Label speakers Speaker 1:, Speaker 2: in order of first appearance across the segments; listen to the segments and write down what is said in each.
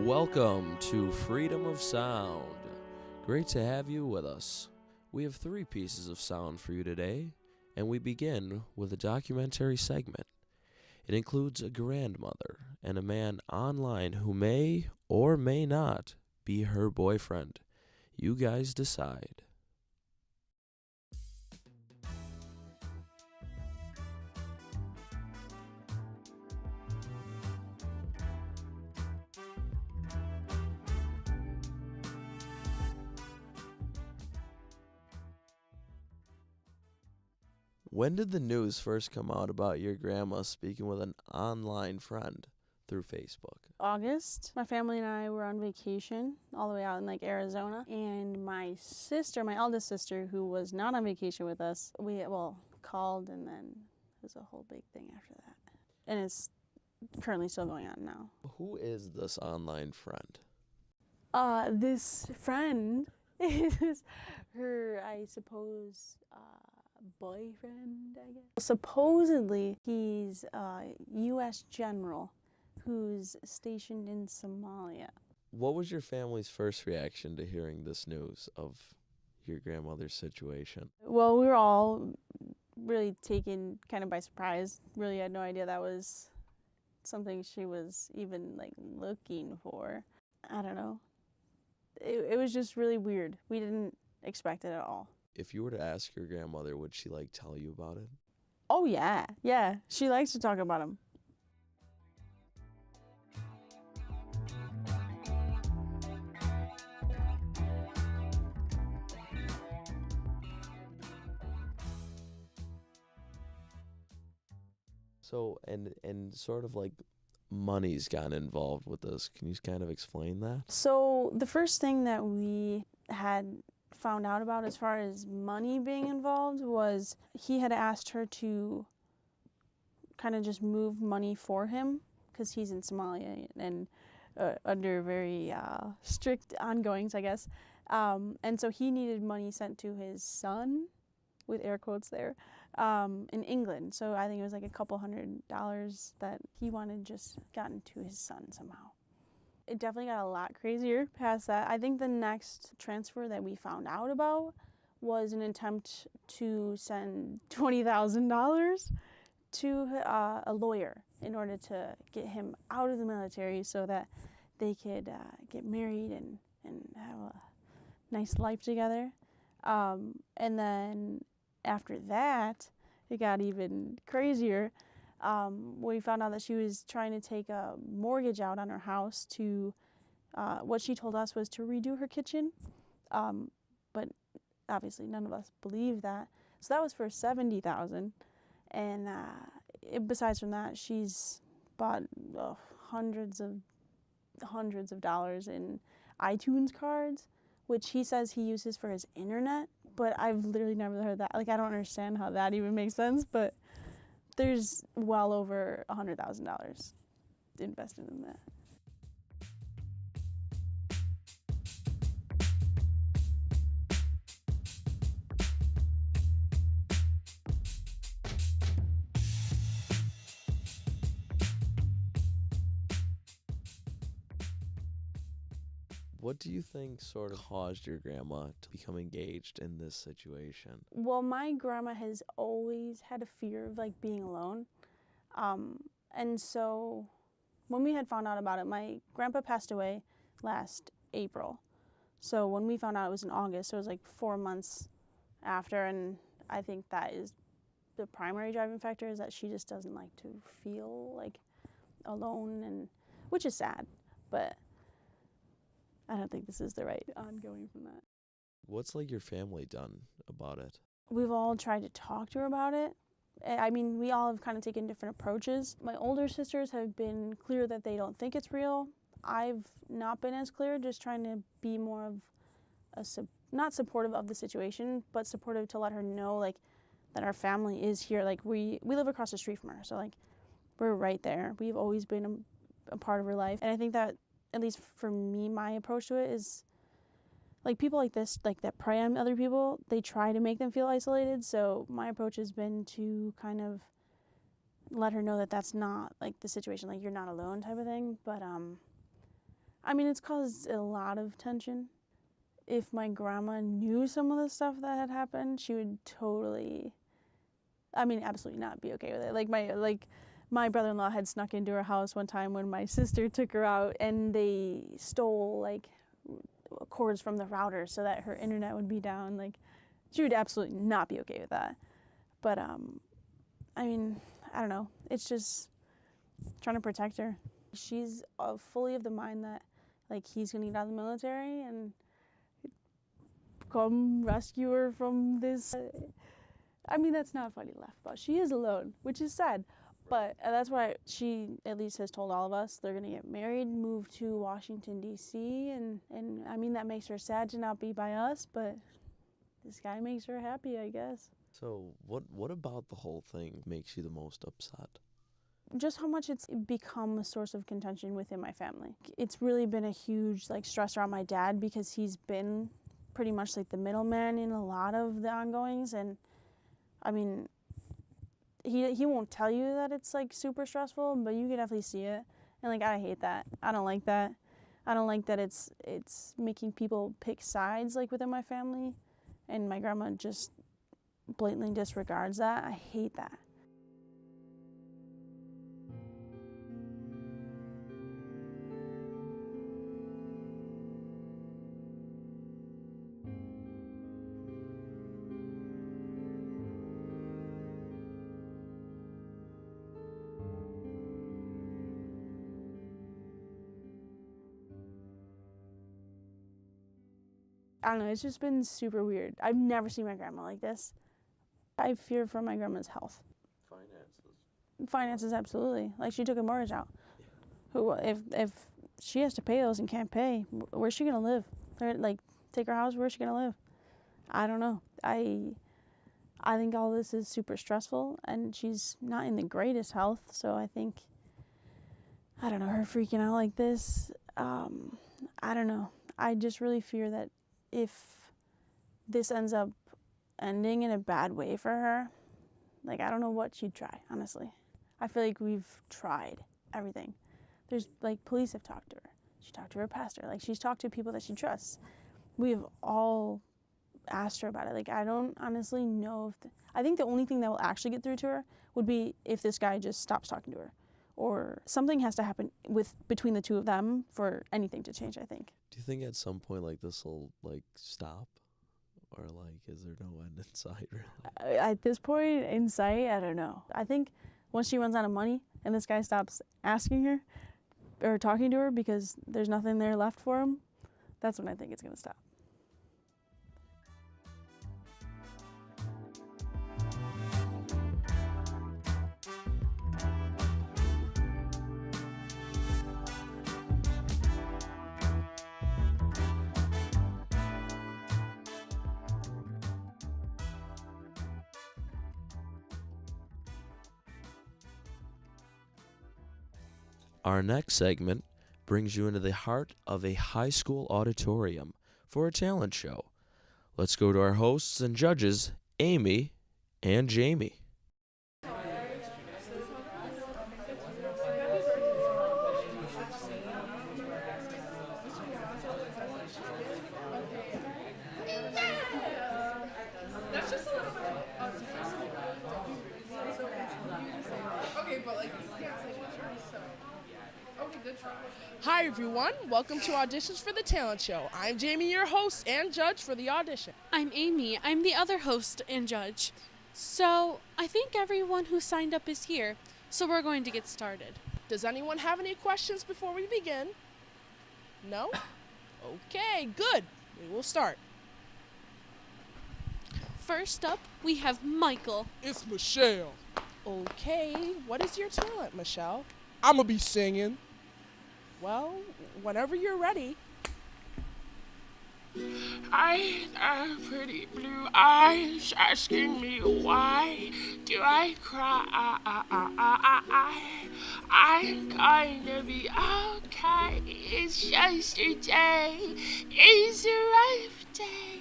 Speaker 1: Welcome to Freedom of Sound. Great to have you with us. We have 3 pieces of sound for you today, and we begin with a documentary segment. It includes a grandmother and a man online who may or may not be her boyfriend. You guys decide. When did the news first come out about your grandma speaking with an online friend through Facebook?
Speaker 2: August. My family and I were on vacation all the way out in Arizona, and my sister, my eldest sister, who was not on vacation with us, we called, and then it was a whole big thing after that. And it's currently still going on now.
Speaker 1: Who is this online friend?
Speaker 2: This friend is her, I suppose, boyfriend, I guess. Supposedly, he's a U.S. general who's stationed in Somalia.
Speaker 1: What was your family's first reaction to hearing this news of your grandmother's situation?
Speaker 2: Well, we were all really taken kind of by surprise. Really had no idea that was something she was even looking for. I don't know. It was just really weird. We didn't expect it at all.
Speaker 1: If you were to ask your grandmother, would she tell you about it?
Speaker 2: Oh yeah. She likes to talk about him.
Speaker 1: So, and sort of money's gotten involved with this. Can you kind of explain that?
Speaker 2: So the first thing that we had found out about as far as money being involved was he had asked her to kind of just move money for him because he's in Somalia and under very strict ongoings, I guess. And so he needed money sent to his son, with air quotes there, in England. So I think it was a couple $100 that he wanted just gotten to his son somehow. It definitely got a lot crazier past that. I think the next transfer that we found out about was an attempt to send $20,000 to a lawyer in order to get him out of the military so that they could get married and have a nice life together. And then after that, it got even crazier. We found out that she was trying to take a mortgage out on her house to, what she told us was to redo her kitchen. But obviously none of us believed that. So that was for $70,000. And besides from that, she's bought hundreds of dollars in iTunes cards, which he says he uses for his internet. But I've literally never heard that. I don't understand how that even makes sense, but there's well over $100,000 invested in that.
Speaker 1: What do you think sort of caused your grandma to become engaged in this situation?
Speaker 2: Well, my grandma has always had a fear of being alone. And so when we had found out about it, my grandpa passed away last April. So when we found out, it was in August, so it was 4 months after, and I think that is the primary driving factor, is that she just doesn't like to feel alone, and which is sad, but I don't think this is the right ongoing from that.
Speaker 1: What's your family done about it?
Speaker 2: We've all tried to talk to her about it. I mean, we all have kind of taken different approaches. My older sisters have been clear that they don't think it's real. I've not been as clear, just trying to be more of not supportive of the situation, but supportive to let her know that our family is here. We live across the street from her, so we're right there. We've always been a part of her life, and I think that, at least for me, my approach to it is people like this, that prey on other people, they try to make them feel isolated. So my approach has been to kind of let her know that that's not the situation, you're not alone type of thing. But I mean, it's caused a lot of tension. If my grandma knew some of the stuff that had happened, she would totally, absolutely not be okay with it. My brother-in-law had snuck into her house one time when my sister took her out, and they stole like cords from the router so that her internet would be down. Like, she would absolutely not be okay with that. But I don't know. It's just trying to protect her. She's fully of the mind that like he's gonna get out of the military and come rescue her from this. That's not funny to laugh about. She is alone, which is sad. But that's why she at least has told all of us they're going to get married, move to Washington, D.C. And that makes her sad to not be by us, but this guy makes her happy, I guess.
Speaker 1: So what about the whole thing makes you the most upset?
Speaker 2: Just how much it's become a source of contention within my family. It's really been a huge stressor on my dad because he's been pretty much like the middleman in a lot of the ongoings. And he won't tell you that it's like super stressful, but you can definitely see it. And I hate that. I don't like that. I don't like that it's making people pick sides within my family, and my grandma just blatantly disregards that. I hate that. I don't know, it's just been super weird. I've never seen my grandma like this. I fear for my grandma's health. Finances, absolutely. She took a mortgage out. If she has to pay those and can't pay, where's she gonna live? Take her house, where's she gonna live? I don't know. I think all this is super stressful, and she's not in the greatest health, so I think, her freaking out like this, I don't know. I just really fear that if this ends up ending in a bad way for her, I don't know what she'd try, honestly. I feel like we've tried everything. There's, police have talked to her. She talked to her pastor. She's talked to people that she trusts. We've all asked her about it. I don't honestly know if... I think the only thing that will actually get through to her would be if this guy just stops talking to her. Or something has to happen between the two of them for anything to change, I think.
Speaker 1: Do you think at some point this will stop? Or is there no end in sight, really?
Speaker 2: At this point in sight, I don't know. I think once she runs out of money and this guy stops asking her or talking to her because there's nothing there left for him, that's when I think it's going to stop.
Speaker 1: Our next segment brings you into the heart of a high school auditorium for a talent show. Let's go to our hosts and judges, Amy and Jamie.
Speaker 3: Hi everyone, welcome to Auditions for the Talent Show. I'm Jamie, your host and judge for the audition.
Speaker 4: I'm Amy, I'm the other host and judge. So, I think everyone who signed up is here, so we're going to get started.
Speaker 3: Does anyone have any questions before we begin? No? Okay, good. We will start.
Speaker 4: First up, we have Michael.
Speaker 5: It's Michelle.
Speaker 3: Okay, what is your talent, Michelle?
Speaker 5: I'ma be singing.
Speaker 3: Well, whenever you're ready.
Speaker 6: I have pretty blue eyes asking me why do I cry. I'm gonna be okay. It's just a day. It's a rough day.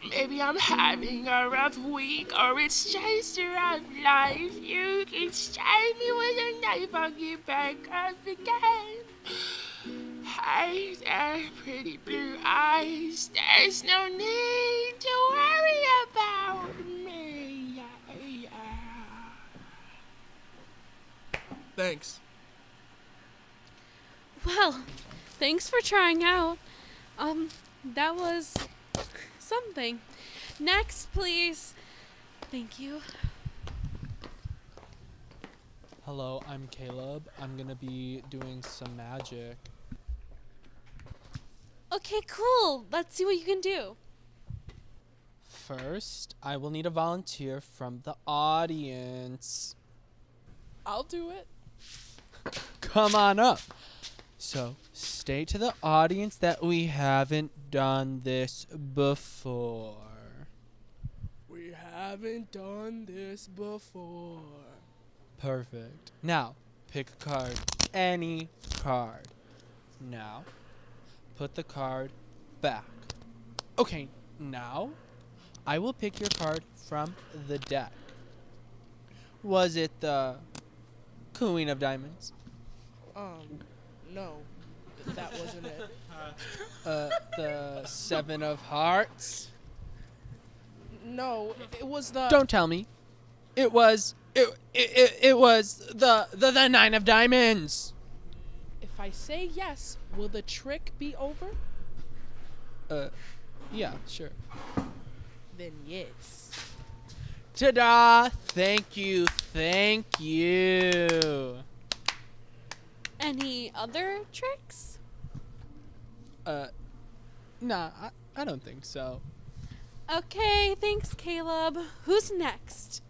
Speaker 6: Maybe I'm having a rough week, or it's just a rough life. You can stab me with a knife, I'll get back up again. eyes and pretty blue eyes. There's no need to worry about me.
Speaker 5: Thanks.
Speaker 4: Well, thanks for trying out. That was something. Next, please. Thank you.
Speaker 7: Hello, I'm Caleb. I'm gonna be doing some magic.
Speaker 4: Okay, cool. Let's see what you can do.
Speaker 7: First, I will need a volunteer from the audience.
Speaker 3: I'll do it.
Speaker 7: Come on up. So, state to the audience that we haven't done this before.
Speaker 3: We haven't done this before.
Speaker 7: Perfect. Now, pick a card. Any card. Now, put the card back. Okay, now, I will pick your card from the deck. Was it the Queen of Diamonds?
Speaker 3: No, that wasn't it.
Speaker 7: The Seven of Hearts?
Speaker 3: No, it was the.
Speaker 7: Don't tell me. It was the Nine of Diamonds.
Speaker 3: If I say yes, will the trick be over?
Speaker 7: Yeah, sure.
Speaker 3: Then yes.
Speaker 7: Ta-da! Thank you, thank you.
Speaker 4: Any other tricks?
Speaker 7: Nah, I don't think so.
Speaker 4: Okay, thanks, Caleb. Who's next?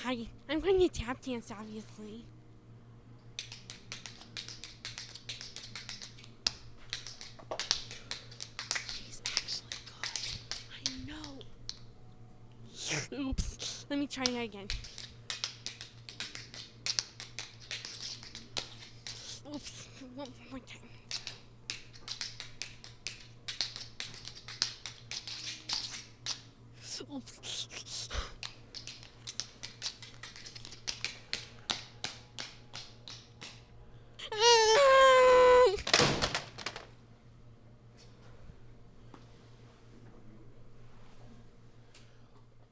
Speaker 4: Hi, I'm going to tap dance, obviously. She's actually good. I know. Oops. Let me try that again. Oops. One more time. Oops.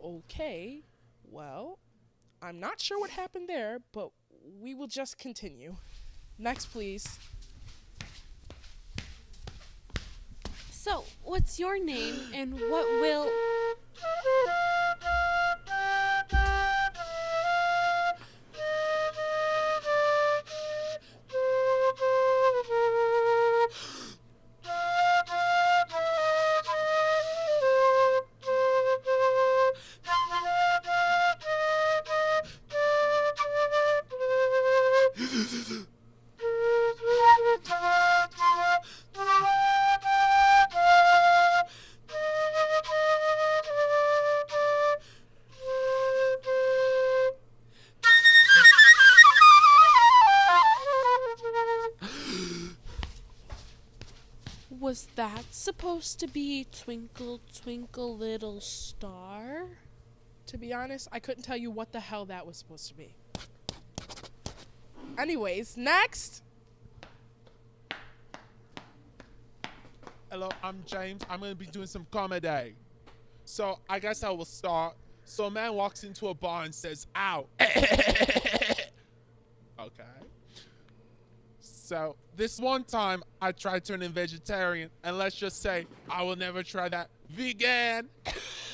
Speaker 3: Okay, well, I'm not sure what happened there, but we will just continue. Next, please.
Speaker 4: So, what's your name and what will... Was that supposed to be Twinkle, Twinkle, Little Star?
Speaker 3: To be honest, I couldn't tell you what the hell that was supposed to be. Anyways, next.
Speaker 5: Hello, I'm James. I'm going to be doing some comedy. So I guess I will start. So a man walks into a bar and says, ow. Okay. So this one time I tried turning vegetarian, and let's just say I will never try that vegan.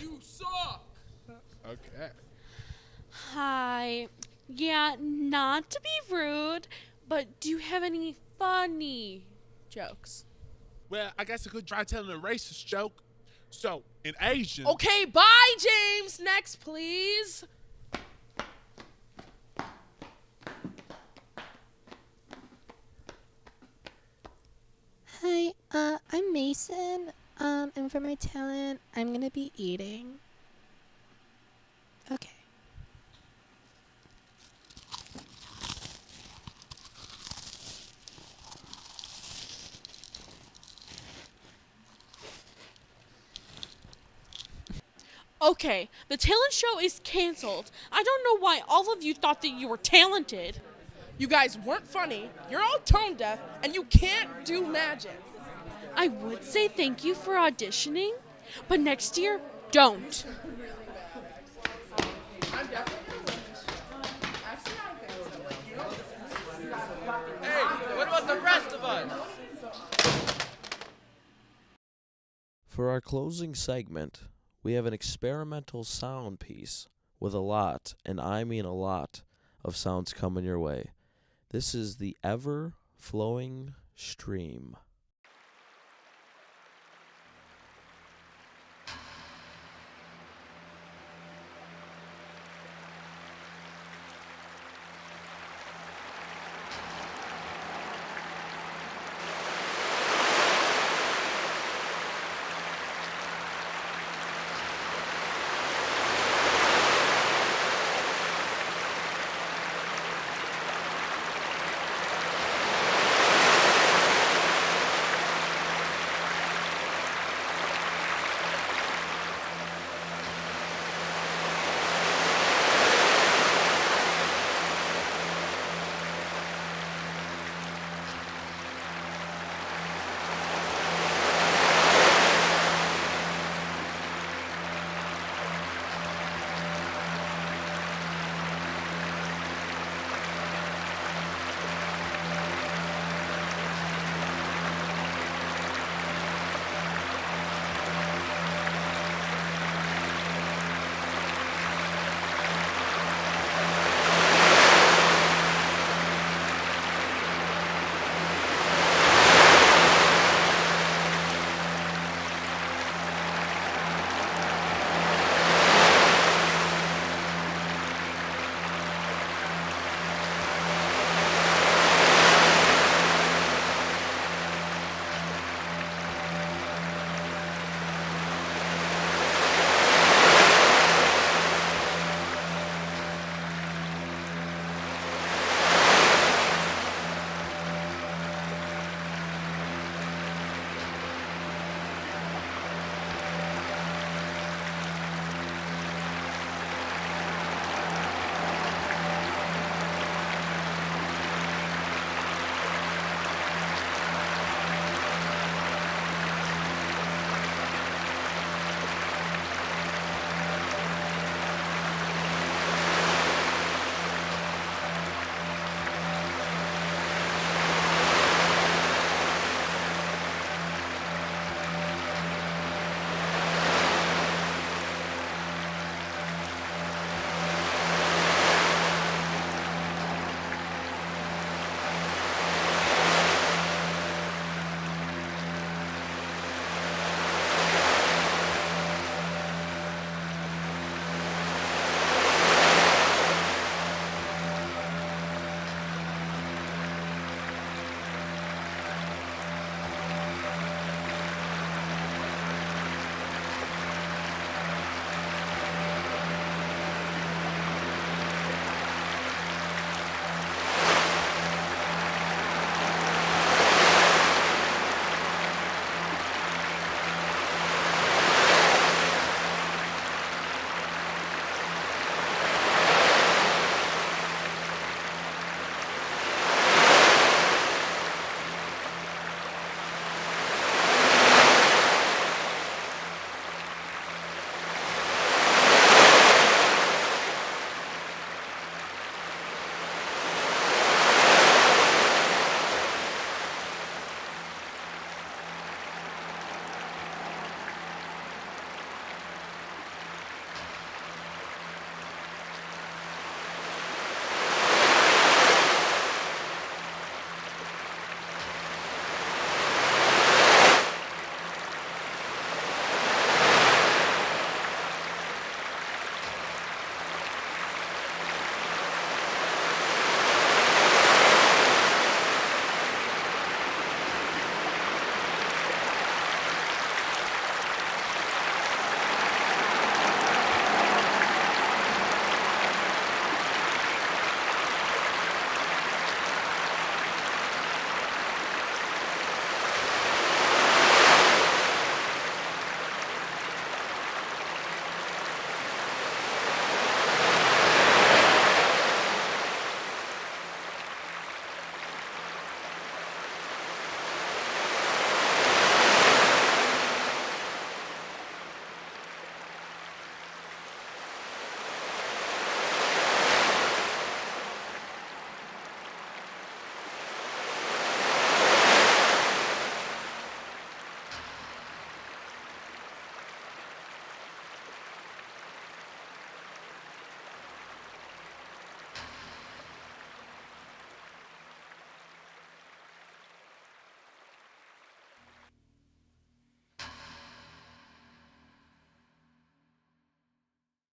Speaker 3: You suck.
Speaker 5: Okay.
Speaker 4: Hi. Yeah, not to be rude, but do you have any funny jokes?
Speaker 5: Well, I guess I could try telling a racist joke. So, in Asian...
Speaker 3: Okay, bye, James. Next, please.
Speaker 8: Hi, I'm Mason. And for my talent, I'm gonna be eating. Okay.
Speaker 4: Okay, the talent show is canceled. I don't know why all of you thought that you were talented.
Speaker 3: You guys weren't funny, you're all tone deaf, and you can't do magic.
Speaker 4: I would say thank you for auditioning, but next year, don't.
Speaker 7: Hey, what about the rest of us?
Speaker 1: For our closing segment, we have an experimental sound piece with a lot, and I mean a lot, of sounds coming your way. This is the ever-flowing stream.